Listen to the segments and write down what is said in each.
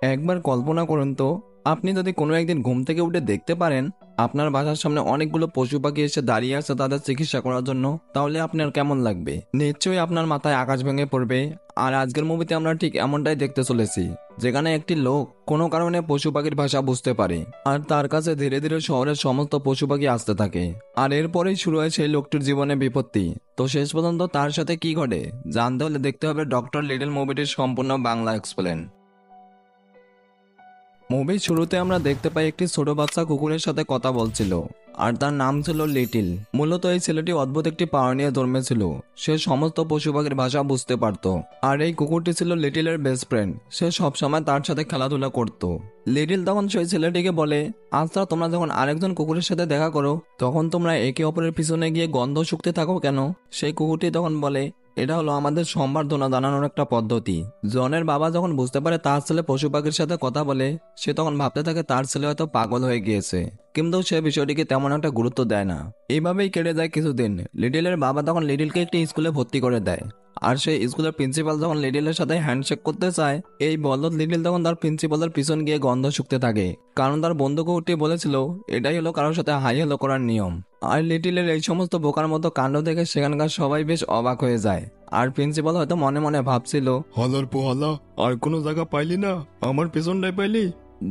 একবার কল্পনা করুন তো, আপনি যদি কোনো একদিন ঘুম থেকে উঠে দেখতে পারেন আপনার বাসার সামনে অনেকগুলো পশু পাখি এসে দাঁড়িয়ে আছে তাদের চিকিৎসা করার জন্য, তাহলে আপনার কেমন লাগবে? নিশ্চয়ই আপনার মাথায় আকাশ ভেঙে পড়বে। আর আজকের মুভিতে আমরা ঠিক এমনটাই দেখতে চলেছি, যেখানে একটি লোক কোনো কারণে পশু পাখির ভাষা বুঝতে পারে আর তার কাছে ধীরে ধীরে শহরের সমস্ত পশু পাখি আসতে থাকে। আর এরপরেই শুরু হয় সেই লোকটির জীবনে বিপত্তি। তো শেষ পর্যন্ত তার সাথে কি ঘটে জানতে হলে দেখতে হবে ডক্টর লিটল মুভিটির সম্পূর্ণ বাংলা এক্সপ্লেন। মুভির শুরুতে আমরা দেখতে পাই একটি ছোট বাচ্চা কুকুরের সাথে কথা বলছিল, আর তার নাম ছিল লিটিল। মূলত এই ছেলেটি অদ্ভুত একটি পাওয়ার নিয়ে জন্মেছিল। সে সমস্ত পশু পাখির ভাষা বুঝতে পারত। আর এই কুকুরটি ছিল লিটিলের বেস্ট ফ্রেন্ড। সে সবসময় তার সাথে খেলাধুলা করত। লিটিল তখন সেই ছেলেটিকে বলে, আচ্ছা তোমরা যখন আরেকজন কুকুরের সাথে দেখা করো তখন তোমরা একে অপরের পিছনে গিয়ে গন্ধ শুকতে থাকো কেন? সেই কুকুরটি তখন বলে, এটা হলো আমাদের সম্বর্ধনা জানানোর একটা পদ্ধতি। জনের বাবা যখন বুঝতে পারে তার ছেলে পশু পাখির সাথে কথা বলে, সে তখন ভাবতে থাকে তার ছেলে হয়তো পাগল হয়ে গিয়েছে, কিন্তু সে বিষয়টিকে তেমন একটা গুরুত্ব দেয় না। এইভাবেই কেটে যায় কিছুদিন। লিটিলের বাবা তখন লিটিলকে একটি স্কুলে ভর্তি করে দেয়। আর সেই স্কুলের প্রিন্সিপাল যখন লিটিলের সাথে হ্যান্ডশেক করতে চায়, এই বলদ লিটিল তখন তার প্রিন্সিপালের পিছন গিয়ে গন্ধ শুকতে থাকে, কারণ তার বন্ধু কুকুরটি বলেছিল এটাই হলো কারোর সাথে হাই হ্যালো করার নিয়ম। আর লিটিলের এই সমস্ত বোকার মতো কাণ্ড দেখে সেখানকার সবাই বেশ অবাক হয়ে যায়। আর প্রিন্সিপাল হয়তো মনে মনে ভাবছিল, হালার পোহালা, আর কোনো জায়গা পাইলি না? আমার পেছনটাই পাইলি?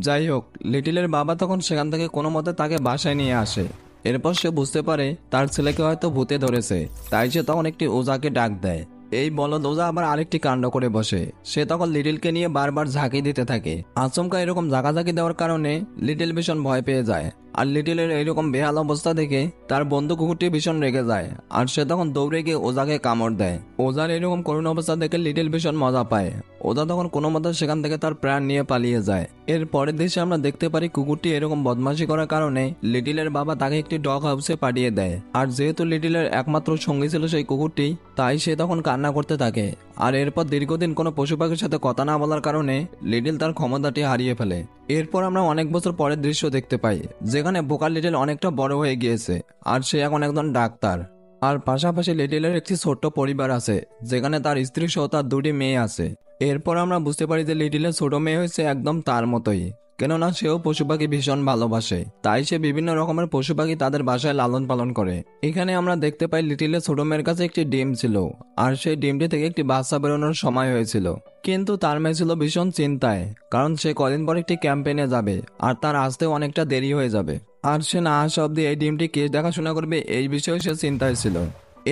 যাই হোক, লিটিলের বাবা তখন সেখান থেকে কোনো মতে তাকে বাসায় নিয়ে আসে। এরপর সে বুঝতে পারে তার ছেলেকে হয়তো ভূতে ধরেছে, তাই সে তখন একটি ওজাকে ডাক দেয়। এই বলদ ওজা আবার আরেকটি কাণ্ড করে বসে। সে তখন লিটিলকে নিয়ে বারবার ঝাঁকি দিতে থাকে। আচমকা এরকম ঝাঁকাঝাঁকি দেওয়ার কারণে লিটিল ভীষণ ভয় পেয়ে যায়। আর লিটিলের এইরকম বেহাল অবস্থা দেখে তার বন্ধু কুকুরটি ভীষণ রেগে যায়, আর সে তখন দৌড়ে গিয়ে ওজাকে কামড় দেয়। ওজার এরকম করুণ অবস্থা দেখে লিটিল ভীষণ মজা পায়। ওজা তখন কোনো মতে সেখান থেকে তার প্রাণ নিয়ে পালিয়ে যায়। এর পরের দৃশ্যে আমরা দেখতে পারি কুকুরটি এরকম বদমাশি করার কারণে লিটিলের বাবা তাকে একটি ডগ হাউসে পাঠিয়ে দেয়। আর যেহেতু লিটিলের একমাত্র সঙ্গী ছিল সেই কুকুরটি, তাই সে তখন কান্না করতে থাকে। আর এরপর দীর্ঘদিন কোনো পশু পাখির সাথে কথা না বলার কারণে লিটিল তার ক্ষমতাটি হারিয়ে ফেলে। এরপর আমরা অনেক বছর পরের দৃশ্য দেখতে পাই, যেখানে বোকা লিটিল অনেকটা বড় হয়ে গিয়েছে আর সে এখন একজন ডাক্তার। আর পাশাপাশি লিটিলের একটি ছোট্ট পরিবার আছে, যেখানে তার স্ত্রী সহ তার দুটি মেয়ে আছে। এরপর আমরা বুঝতে পারি যে লিটিলের ছোট মেয়ে হয়েছে একদম তার মতোই, কেননা সেও পশু পাখি ভীষণ ভালোবাসে। তাই সে বিভিন্ন রকমের পশু পাখি তাদের বাসায় লালন পালন করে। এখানে আমরা দেখতে পাই লিটিলের ছোট মেয়ের কাছে একটি ডিম ছিল, আর সেই ডিমটি থেকে একটি বাচ্চা বেরোনোর সময় হয়েছিল। কিন্তু তার মেয়ে ছিল ভীষণ চিন্তায়, কারণ সে কদিন পর একটি ক্যাম্পেইনে যাবে আর তার আসতেও অনেকটা দেরি হয়ে যাবে। আর সে না আসা অব্দি এই ডিমটি কে দেখাশোনা করবে এই বিষয়ে সে চিন্তায় ছিল।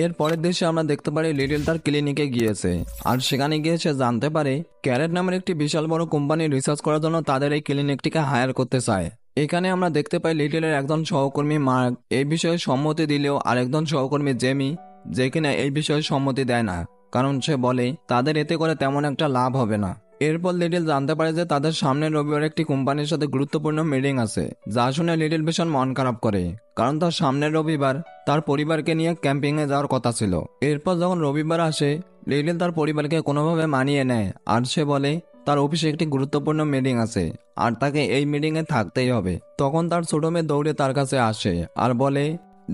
এর পরের দৃশ্যে আমরা দেখতে পারি লিটিল তার ক্লিনিকে গিয়েছে, আর সেখানে গিয়ে সে জানতে পারে ক্যারেট নামের একটি বিশাল বড় কোম্পানি রিসার্চ করার জন্য তাদের এই ক্লিনিকটিকে হায়ার করতে চায়। এখানে আমরা দেখতে পাই লিটিলের একজন সহকর্মী মার্ক এই বিষয়ে সম্মতি দিলেও আরেকজন সহকর্মী জেমি, যে কিনা এই বিষয়ে সম্মতি দেয় না, কারণ সে বলে তাদের এতে করে তেমন একটা লাভ হবে না। এরপর লিটিল জানতে পারে যে তাদের সামনের রবিবার একটি কোম্পানির সাথে গুরুত্বপূর্ণ মিটিং আছে, যা শুনে লিটিল ভীষণ মন খারাপ করে, কারণ তার সামনের রবিবার তার পরিবারকে নিয়ে ক্যাম্পিংয়ে যাওয়ার কথা ছিল। এরপর যখন রবিবার আসে, লিটিল তার পরিবারকে কোনোভাবে মানিয়ে নেয়, আর সে বলে তার অফিসে একটি গুরুত্বপূর্ণ মিটিং আছে আর তাকে এই মিটিংয়ে থাকতেই হবে। তখন তার ছোট মেয়ে দৌড়ে তার কাছে আসে আর বলে,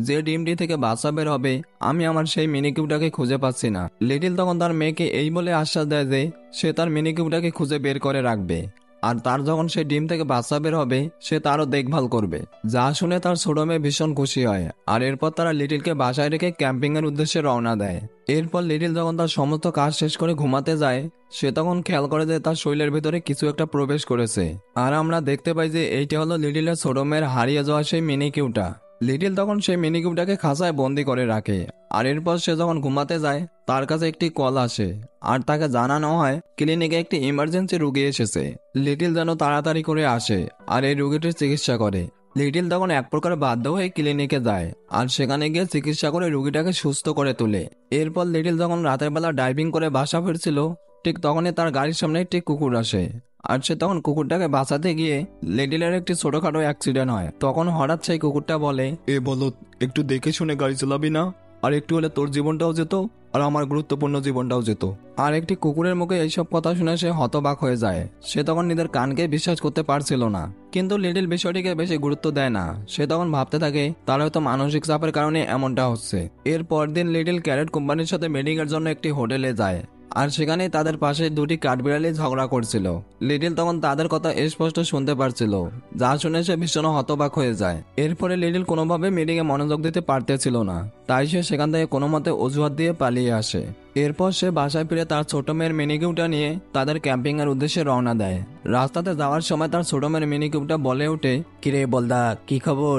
যে ডিমটি থেকে বাচ্চা বের হবে আমি আমার সেই মিনিকিউটাকে খুঁজে পাচ্ছি না। লিটিল তখন তার মেয়েকে এই বলে আশ্বাস দেয় যে সে তার মিনিকিউটাকে খুঁজে বের করে রাখবে, আর তার যখন সেই ডিম থেকে বাচ্চা বের হবে সে তারও দেখভাল করবে। যা শুনে তার ছোট মেয়ে ভীষণ খুশি হয়, আর এরপর তারা লিটিলকে বাসায় রেখে ক্যাম্পিং এর উদ্দেশ্যে রওনা দেয়। এরপর লিটিল যখন তার সমস্ত কাজ শেষ করে ঘুমাতে যায়, সে তখন খেয়াল করে যে তার শরীরের ভিতরে কিছু একটা প্রবেশ করেছে। আর আমরা দেখতে পাই যে এইটা হলো লিটিলের ছোট মেয়ের হারিয়ে যাওয়া সেই মিনিকিউটা। লিটিল তখন সেই মিনিকিউটাকে খাঁচায় বন্দি করে রাখে। আর এরপর সে যখন ঘুমাতে যায় তার কাছে একটি কল আসে, আর তাকে জানানো হয় ক্লিনিকে একটি ইমার্জেন্সি রুগী এসেছে। লিটিল যেন তাড়াতাড়ি করে আসে আর এই রুগীটির চিকিৎসা করে। লিটিল তখন এক প্রকার বাধ্য হয়ে ক্লিনিকে যায়, আর সেখানে গিয়ে চিকিৎসা করে রুগীটাকে সুস্থ করে তোলে। এরপর লিটিল যখন রাতের বেলা ড্রাইভিং করে বাসা ফিরছিল, ঠিক তখনই তার গাড়ির সামনে একটি কুকুর আসে, আর সে তখন কুকুরটাকে বাঁচাতে গিয়ে লিটিলের একটি ছোটখাটো অ্যাক্সিডেন্ট হয়। তখন হঠাৎ সেই কুকুরটা বলে, এ বলো, একটু দেখে শুনে গাড়ি চালাবি না? আর একটু হলে তোর জীবনটাও যেত আর আমার গুরুত্বপূর্ণ জীবনটাও যেত। আর একটি কুকুরের মুখে এইসব কথা শুনে সে হতবাক হয়ে যায়। সে তখন নিজের কানকে বিশ্বাস করতে পারছিল না, কিন্তু লিটিল বিষয়টিকে বেশি গুরুত্ব দেয় না। সে তখন ভাবতে থাকে তার হয়তো মানসিক চাপের কারণে এমনটা হচ্ছে। এর পরদিন লিটিল ক্যারেট কোম্পানির সাথে মিটিং এর জন্য একটি হোটেলে যায়, আর সেখানেই তাদের পাশে দুটি কাঠবিড়ালি ঝগড়া করছিল। লিটিল তখন তাদের কথা স্পষ্ট শুনতে পারছিল, যা শুনে সে ভীষণ হতবাক হয়ে যায়। এরপরে লিটিল কোনোভাবে মিটিংয়ে মনোযোগ দিতে পারতেছিল না, তাই সে সেখান থেকে কোনো মতে অজুহাত দিয়ে পালিয়ে আসে। এরপর সে বাসায় ফিরে তার ছোট মেয়ের মিনি কিউবটা নিয়ে তাদের ক্যাম্পিং এর উদ্দেশ্যে রওনা দেয়। রাস্তাতে যাওয়ার সময় তার ছোট মেয়ের মিনি কিউবটা বলে ওঠে, কিরে বলদা, কি খবর?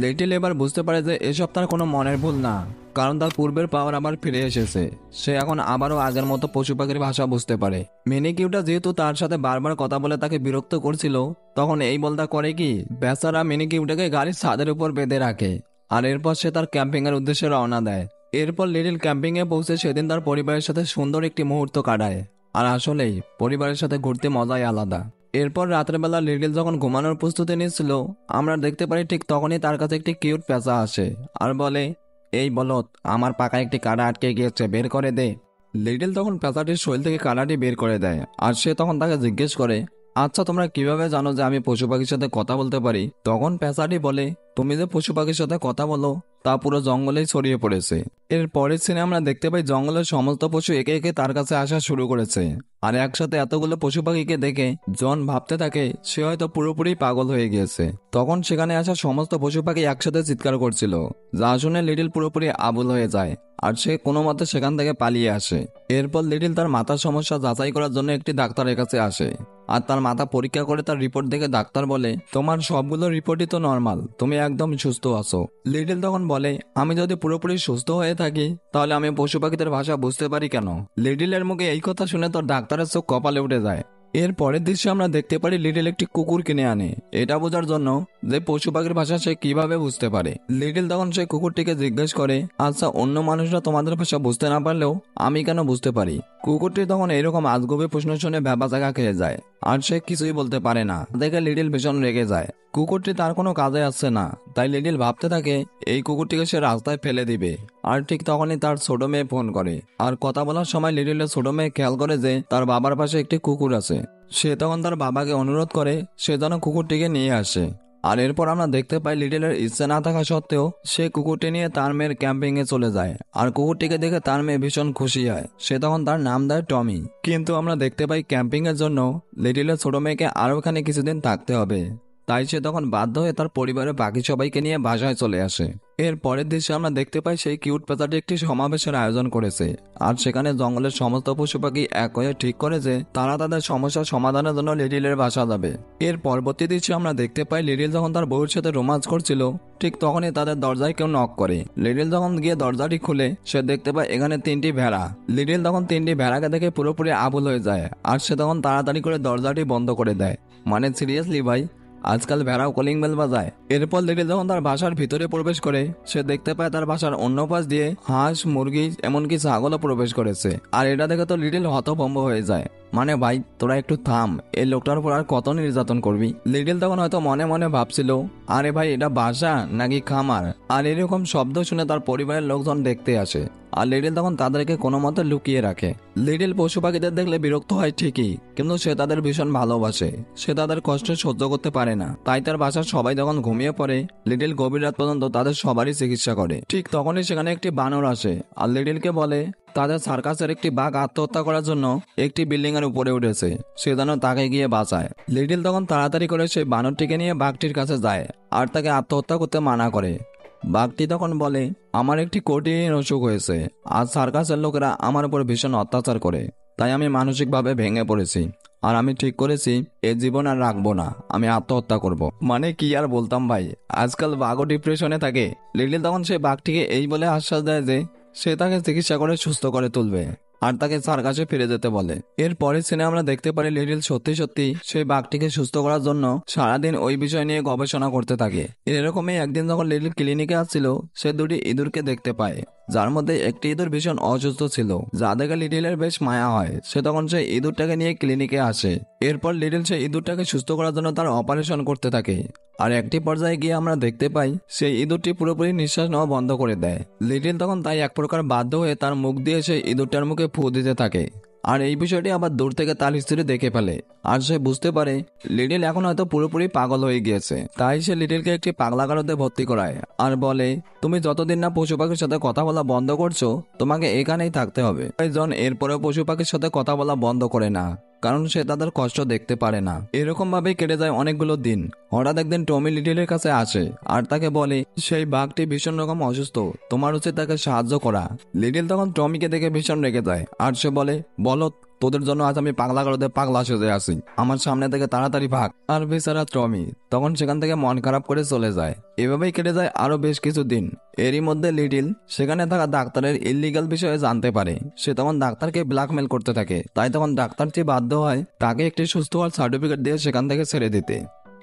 লিটিল এবার বুঝতে পারে যে এসব তার কোনো মনের ভুল না, কারণ তার পূর্বের পাওয়ার আবার ফিরে এসেছে। সে এখন আবারও আগের মতো পশু পাখির ভাষা বুঝতে পারে। মিনি কিউটা যেহেতু তার সাথে বারবার কথা বলে তাকে বিরক্ত করছিল, তখন এই বলদা করে কি, বেচারা মিনি কিউটাকে গাড়ির ছাদের উপর বেঁধে রাখে। আর এরপর সে তার ক্যাম্পিং এর উদ্দেশ্যে রওনা দেয়। এরপর লিটিল ক্যাম্পিং এ পৌঁছে সেদিন তার পরিবারের সাথে সুন্দর একটি মুহূর্ত কাটায়। আর আসলেই পরিবারের সাথে ঘুরতে মজাই আলাদা। এরপর রাত্রেবেলা লিটিল যখন ঘুমানোর প্রস্তুতি নিচ্ছিল, আমরা দেখতে পারি ঠিক তখনই তার কাছে একটি কিউট পেঁচা আসে আর বলে, এই বলত, আমার পাকায় একটি কাঁটা আটকে গিয়েছে, বের করে দে। লিটিল তখন পেঁচাটির শরীর থেকে কাঁটাটি বের করে দেয়। আর সে তখন তাকে জিজ্ঞেস করে, আচ্ছা তোমরা কিভাবে জানো যে আমি পশু পাখির সাথে কথা বলতে পারি? তখন পেঁচাটি বলে, তুমি যে পশু পাখির সাথে কথা বলো তা পুরো জঙ্গলেই ছড়িয়ে পড়েছে। এর পরের সিনে আমরা দেখতে পাই জঙ্গলের সমস্ত পশু একে একে তার কাছে আসা শুরু করেছে। আর একসাথে এতগুলো পশু পাখিকে দেখে জন ভাবতে থাকে সে হয়তো পুরোপুরি পাগল হয়ে গিয়েছে। তখন সেখানে আসা সমস্ত পশু পাখি একসাথে চিৎকার করছিল, যা শুনে লিটিল পুরোপুরি আবুল হয়ে যায়। আর সে কোনো মতে সেখান থেকে পালিয়ে আসে। এরপর লিটিল তার মাথার সমস্যা যাচাই করার জন্য একটি ডাক্তারের কাছে আসে। আর তার মাথা পরীক্ষা করে তার রিপোর্ট দেখে ডাক্তার বলে, তোমার সবগুলো রিপোর্টই তো নর্মাল, তুমি একদম সুস্থ আছো। লিটিল তখন বলে, আমি যদি পুরোপুরি সুস্থ হয়ে থাকি তাহলে আমি পশু পাখিদের ভাষা বুঝতে পারি কেন? লিটিলের মুখে এই কথা শুনে তোর ডাক্তারের চোখ কপালে উঠে যায়। এর পরের দৃশ্যে আমরা দেখতে পারি লিটিল একটি কুকুর কিনে আনে, এটা বোঝার জন্য যে পশু পাখির ভাষা সে কিভাবে বুঝতে পারে। লিটিল তখন সেই কুকুরটিকে জিজ্ঞেস করে, আচ্ছা অন্য মানুষরা তোমাদের ভাষা বুঝতে না পারলেও আমি কেন বুঝতে পারি? কুকুরটি তখন এইরকম আজগুবি প্রশ্ন শুনে ভ্যাবা জায়গা খেয়ে যায়। আর সে কিছুই বলতে পারে না, দেখে লিটিল ভীষণ রেগে যায়। কুকুরটি তার কোনো কাজে আসছে না, তাই লিটিল ভাবতে থাকে এই কুকুরটিকে সে রাস্তায় ফেলে দিবে। আর ঠিক তখনই তার ছোট মেয়ে ফোন করে। আর কথা বলার সময় লিটিলের ছোট মেয়ে খেয়াল করে যে তার বাবার পাশে একটি কুকুর আছে। সে তখন তার বাবাকে অনুরোধ করে সে যেন কুকুরটিকে নিয়ে আসে। আর এরপর আমরা দেখতে পাই লিটিলের ইচ্ছে না থাকা সত্ত্বেও সে কুকুরটি নিয়ে তার মেয়ের ক্যাম্পিং এ চলে যায়। আর কুকুরটিকে দেখে তার মেয়ে ভীষণ খুশি হয়। সে তখন তার নাম দেয় টমি। কিন্তু আমরা দেখতে পাই ক্যাম্পিং এর জন্য লিটিলের ছোট মেয়েকে আরো এখানে কিছুদিন থাকতে হবে, তাই সে তখন বাধ্য হয়ে তার পরিবারের বাকি সবাইকে নিয়ে বাসায় চলে আসে। এর পরের দৃশ্যে আমরা দেখতে পাই সেই কিউট পেঁচাটি একটি সমাবেশের আয়োজন করেছে। আর সেখানে জঙ্গলের সমস্ত পশু পাখি এক হয়ে ঠিক করে যে তারা তাদের সমস্যার সমাধানের জন্য লিটিলের বাসা যাবে। এর পরবর্তী দৃশ্যে আমরা দেখতে পাই লিটিল যখন তার বউয়ের সাথে রোমাঞ্চ করছিল, ঠিক তখনই তাদের দরজায় কেউ নক করে। লিটিল যখন গিয়ে দরজাটি খুলে সে দেখতে পায় এখানে 3টি ভেড়া। লিটিল তখন 3টি ভেড়াকে দেখে পুরোপুরি আবুল হয়ে যায়। আর সে তখন তাড়াতাড়ি করে দরজাটি বন্ধ করে দেয়। মানে সিরিয়াসলি ভাই, আজকাল ভেড়াও কলিং বেল বাজায়? এরপর লিটিল যখন তার বাসার ভিতরে প্রবেশ করে সে দেখতে পায় তার বাসার অন্য পাশ দিয়ে হাঁস, মুরগি, এমনকি ছাগলও প্রবেশ করেছে। আর এটা দেখে তো লিটিল হতভম্ব হয়ে যায়। মানে ভাই তোরা একটু থাম, এই লোকটার উপর আর কত নির্যাতন করবি? লিটিল তখন হয়তো মনে মনে ভাবছিল, আরে ভাই এটা বাসা নাকি খামার? আর এরকম শব্দ শুনে তার পরিবারের লোকজন দেখতে আসে। আর লিটিল তখন তাদেরকে কোনো মতে লুকিয়ে রাখে। লিটিল পশু পাখিদের দেখলে বিরক্ত হয় ঠিকই, কিন্তু সে তাদের ভীষণ ভালোবাসে। সে তাদের কষ্ট সহ্য করতে পারে না, তাই তার বাসার সবাই যখন ঘুমিয়ে পড়ে লিটিল গভীর রাত পর্যন্ত তাদের সবারই চিকিৎসা করে। ঠিক তখনই সেখানে একটি বানর আসে আর লিটিলকে বলে তাদের সার্কাসের একটি বাঘ আত্মহত্যা করার জন্য একটি বিল্ডিং এর উপরে উঠেছে, সে যেন তাকে গিয়ে বাঁচায়। লিটিল তখন তাড়াতাড়ি করে সেই বানরটিকে নিয়ে বাঘটির কাছে যায় আর তাকে আত্মহত্যা করতে মানা করে। বাঘটি তখন বলে, আমার একটি কঠিন অসুখ হয়েছে আর সার্কাসের লোকেরা আমার উপর ভীষণ অত্যাচার করে, তাই আমি মানসিকভাবে ভেঙে পড়েছি। আর আমি ঠিক করেছি এ জীবন আর রাখবো না, আমি আত্মহত্যা করব। মানে কি আর বলতাম ভাই, আজকাল বাঘও ডিপ্রেশনে থাকে। লিটিল তখন সেই বাঘটিকে এই বলে আশ্বাস দেয় যে সে তাকে চিকিৎসা করে সুস্থ করে তুলবে আর তাকে সার্কাসে ফিরে যেতে বলে। এর পরের সিনে আমরা দেখতে পারি লিটিল সত্যি সত্যি সেই বাঘটিকে সুস্থ করার জন্য সারাদিন ওই বিষয় নিয়ে গবেষণা করতে থাকে। এরকমই একদিন যখন লিটিল ক্লিনিকে আসছিল সে দুটি ইঁদুরকে দেখতে পায়, যার মধ্যে একটি ইঁদুর ভীষণ অসুস্থ ছিল, যা দেখে লিটিলের বেশ মায়া হয়। সে তখন সেই ইঁদুরটাকে নিয়ে ক্লিনিকে আসে। এরপর লিটিল সেই ইঁদুরটাকে সুস্থ করার জন্য তার অপারেশন করতে থাকে। আর একটি পর্যায়ে গিয়ে আমরা দেখতে পাই সেই ইঁদুরটি পুরোপুরি নিঃশ্বাস নেওয়া বন্ধ করে দেয়। লিটিল তখন তাই এক প্রকার বাধ্য হয়ে তার মুখ দিয়ে সেই ইঁদুরটার মুখে ফু দিতে থাকে। আর এই বিষয়টি আবার দূর থেকে তার স্ত্রী দেখে ফেলে। আর সে বুঝতে পারে লিটিল এখন হয়তো পুরোপুরি পাগল হয়ে গিয়েছে। তাই সে লিটিলকে একটি পাগলাগারদে ভর্তি করায় আর বলে, তুমি যতদিন না পশু পাখির সাথে কথা বলা বন্ধ করছো তোমাকে এখানেই থাকতে হবে। জন এরপরেও পশু পাখির সাথে কথা বলা বন্ধ করে না, কারণ সে তাদের কষ্ট দেখতে পারে না। এরকম ভাবেই কেটে যায় অনেকগুলো দিন। হঠাৎ একদিন টমি লিটিলের কাছে আসে আর তাকে বলে সেই বাঘটি ভীষণ রকম অসুস্থ, তোমার উচিত তাকে সাহায্য করা। লিটিল তখন টমিকে দেখে ভীষণ রেগে যায় আর সে বলে, বলো তোদের জন্য আজ আমি পাগলাগারদে পাগলা সেজে আছি, আমার সামনে থেকে তাড়াতাড়ি ভাগ। আর বেচারা টমি তখন সেখান থেকে মন খারাপ করে চলে যায়। এভাবেই কেটে যায় আরো বেশ কিছু দিন। এরই মধ্যে লিটিল সেখানে থাকা ডাক্তারের ইল্লিগাল বিষয়ে জানতে পারে। সে তখন ডাক্তারকে ব্ল্যাকমেল করতে থাকে। তাই তখন ডাক্তারটি বাধ্য হয় তাকে একটি সুস্থ হওয়ার সার্টিফিকেট দিয়ে সেখান থেকে ছেড়ে দিতে।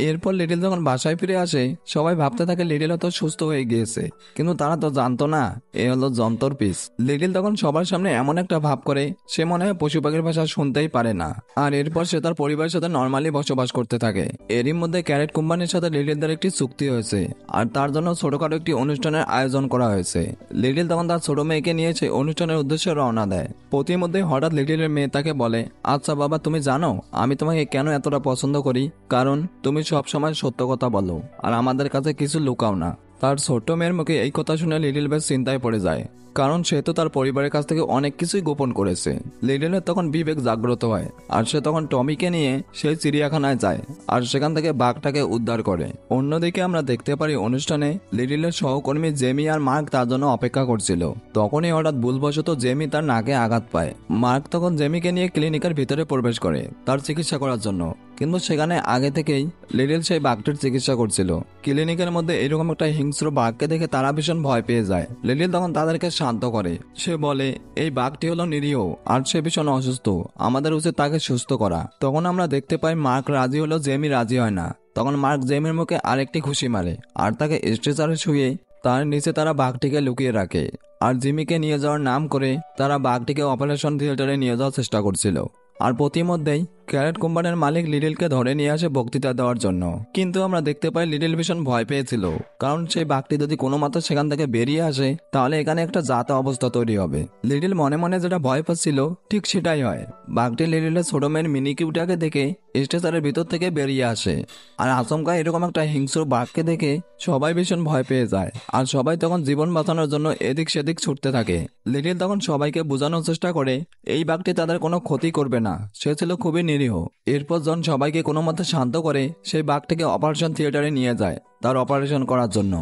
এরপর লিটিল যখন বাসায় ফিরে আসে সবাই ভাবতে থাকে লিটিল হয়তো সুস্থ হয়ে গিয়েছে, কিন্তু তারা তো জানতো না এ হলো যন্ত্র পিস। লিটিল তখন সবার সামনে এমন একটা ভাব করে সে মনে হয় পশু পাখির ভাষা শুনতেই পারে না। আর এরপর সে তার পরিবারের সাথে নর্মালি বসবাস করতে থাকে। এরই মধ্যে ক্যারেট কোম্পানির সাথে লিটিলদের একটি চুক্তি হয়েছে আর তার জন্য ছোটখাটো একটি অনুষ্ঠানের আয়োজন করা হয়েছে। লিটিল তখন তার ছোট মেয়েকে নিয়ে সেই অনুষ্ঠানের উদ্দেশ্যে রওনা দেয়। প্রতিমধ্যে হঠাৎ লিটিলের মেয়ে তাকে বলে, আচ্ছা বাবা, তুমি জানো আমি তোমাকে কেন এতটা পছন্দ করি? কারণ তুমি সবসময় সত্য কথা বলো আর আমাদের কাছে কিছু লুকাও না। তার ছোট্ট মেয়ের মুখে এই কথা শুনে লিটিল বেশ চিন্তায় পড়ে যায়, কারণ সে তো তার পরিবারের কাছ থেকে অনেক কিছুই গোপন করেছে। লিটিলের তখন বিবেক জাগ্রত হয় আর সে তখন টমিকে নিয়ে সেই চিড়িয়াখানায় যায় আর সেখান থেকে বাঘটাকে উদ্ধার করে। অন্যদিকে আমরা দেখতে পারি অনুষ্ঠানে লিটিলের সহকর্মী জেমি আর মার্ক তার জন্য অপেক্ষা করছিল। তখনই হঠাৎ ভুলবশত জেমি তার নাকে আঘাত পায়। মার্ক তখন জেমিকে নিয়ে ক্লিনিকের ভিতরে প্রবেশ করে তার চিকিৎসা করার জন্য, কিন্তু সেখানে আগে থেকেই লিটিল সেই বাঘটির চিকিৎসা করছিল। ক্লিনিকের মধ্যে এরকম একটা হিংস্র বাঘকে দেখে তারা ভীষণ ভয় পেয়ে যায়। লিটিল তখন তাদেরকে শান্ত করে। সে বলে, এই বাঘটি হলো নিরীহ আর সে ভীষণ অসুস্থ, আমাদের উচিত তাকে সুস্থ করা। তখন আমরা দেখতে পাই মার্ক রাজি হলো, জেমি রাজি হয় না। তখন মার্ক জেমির মুখে আরেকটি ঘুষি মারে আর তাকে স্ট্রেচারে শুয়ে তার নিচে তারা বাঘটিকে লুকিয়ে রাখে। আর জিমিকে নিয়ে যাওয়ার নাম করে তারা বাঘটিকে অপারেশন থিয়েটারে নিয়ে যাওয়ার চেষ্টা করছিল। আর প্রতিমধ্যেই ক্যারেট কোম্পানির মালিক লিটিলকে ধরে নিয়ে আসে বক্তৃতা দেওয়ার জন্য। কিন্তু আমরা দেখতে পাই লিটিল ভীষণ ভয় পেয়েছিল, কারণ সেই বাঘটি যদি কোনো মতো সেখান থেকে বেরিয়ে আসে তাহলে এখানে একটা যাতা অবস্থা তৈরি হবে। লিটিল মনে মনে যেটা ভয় পাচ্ছিল ঠিক সেটাই হয়। বাঘটি লিটিলের ছোট মেয়ের মিনি কিউটাকে দেখে স্টেশনের ভিতর থেকে বেরিয়ে আসে। আর আচমকা এরকম একটা হিংস্র বাঘকে দেখে সবাই ভীষণ ভয় পেয়ে যায় আর সবাই তখন জীবন বাঁচানোর জন্য এদিক সেদিক ছুটতে থাকে। লিটিল তখন সবাইকে বোঝানোর চেষ্টা করে এই বাঘটি তাদের কোনো ক্ষতি করবে না, সে ছিল খুবই নিরীহ। এরপর জন সবাইকে কোনো মতে শান্ত করে সেই বাঘটিকে অপারেশন থিয়েটারে নিয়ে যায় তার অপারেশন করার জন্য।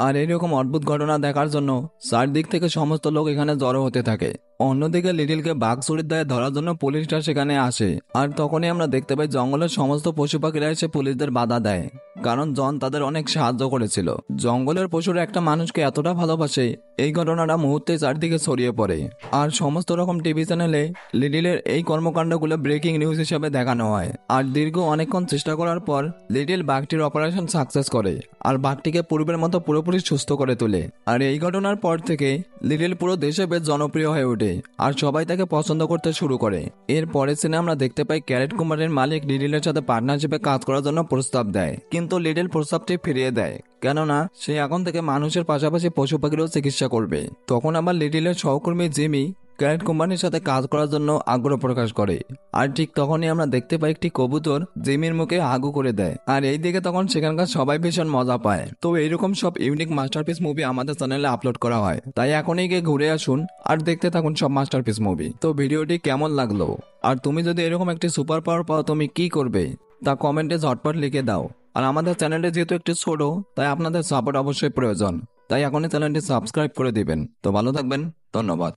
আর এইরকম অদ্ভুত ঘটনা দেখার জন্য চারদিক থেকে সমস্ত লোক এখানে জড়ো হতে থাকে। অন্যদিকে লিটিলকে বাঘ চুরির দায়ে ধরার জন্য পুলিশরা সেখানে আসে। আর তখনই আমরা দেখতে পাই জঙ্গলের সমস্ত পশু পাখিরা এসে পুলিশদের বাধা দেয়, কারণ জন তাদের অনেক সাহায্য করেছিল। জঙ্গলের পশুরা একটা মানুষকে এতটা ভালোবাসে এই ঘটনাটা মুহূর্তে চারদিকে ছড়িয়ে পড়ে। আর সমস্ত রকম টিভি চ্যানেলে লিটিলের এই কর্মকাণ্ডগুলো ব্রেকিং নিউজ হিসেবে দেখানো হয়। আর দীর্ঘ অনেকক্ষণ চেষ্টা করার পর লিটিল বাঘটির অপারেশন সাকসেস করে আর বাঘটিকে পূর্বের মতো পুরোপুরি সুস্থ করে তোলে। আর এই ঘটনার পর থেকে লিটিল পুরো দেশে বেশ জনপ্রিয় হয়ে ওঠে আর সবাই তাকে পছন্দ করতে শুরু করে। এর পরের সিনে আমরা দেখতে পাই ক্যারেট কোম্পানির মালিক লিটিলের সাথে পার্টনারশিপে কাজ করার জন্য প্রস্তাব দেয়, কিন্তু লিটিল প্রস্তাবটি ফিরিয়ে দেয়, কেননা সে এখন থেকে মানুষের পাশাপাশি পশু পাখিরও চিকিৎসা করবে। তখন আবার লিটিলের সহকর্মী জিমি ক্যারেট কোম্পানির সাথে কাজ করার জন্য আগ্রহ প্রকাশ করে। আর ঠিক তখনই আমরা দেখতে পাই একটি কবুতর জিমির মুখে হাগু করে দেয়। আর এই দিকে তখন সেখানকার সবাই ভীষণ মজা পায়। তো এইরকম সব ইউনিক মাস্টারপিস মুভি আমাদের চ্যানেলে আপলোড করা হয়, তাই এখনই গিয়ে ঘুরে আসুন আর দেখতে থাকুন সব মাস্টারপিস মুভি। তো ভিডিওটি কেমন লাগলো আর তুমি যদি এরকম একটি সুপার পাওয়ার পাও তুমি কি করবে তা কমেন্টে ঝটপট লিখে দাও। আর আমাদের চ্যানেলটি যেহেতু একটু ছোট তাই আপনাদের সাপোর্ট অবশ্যই প্রয়োজন, তাই এখনই চ্যানেলটি সাবস্ক্রাইব করে দিবেন। তো ভালো থাকবেন, ধন্যবাদ।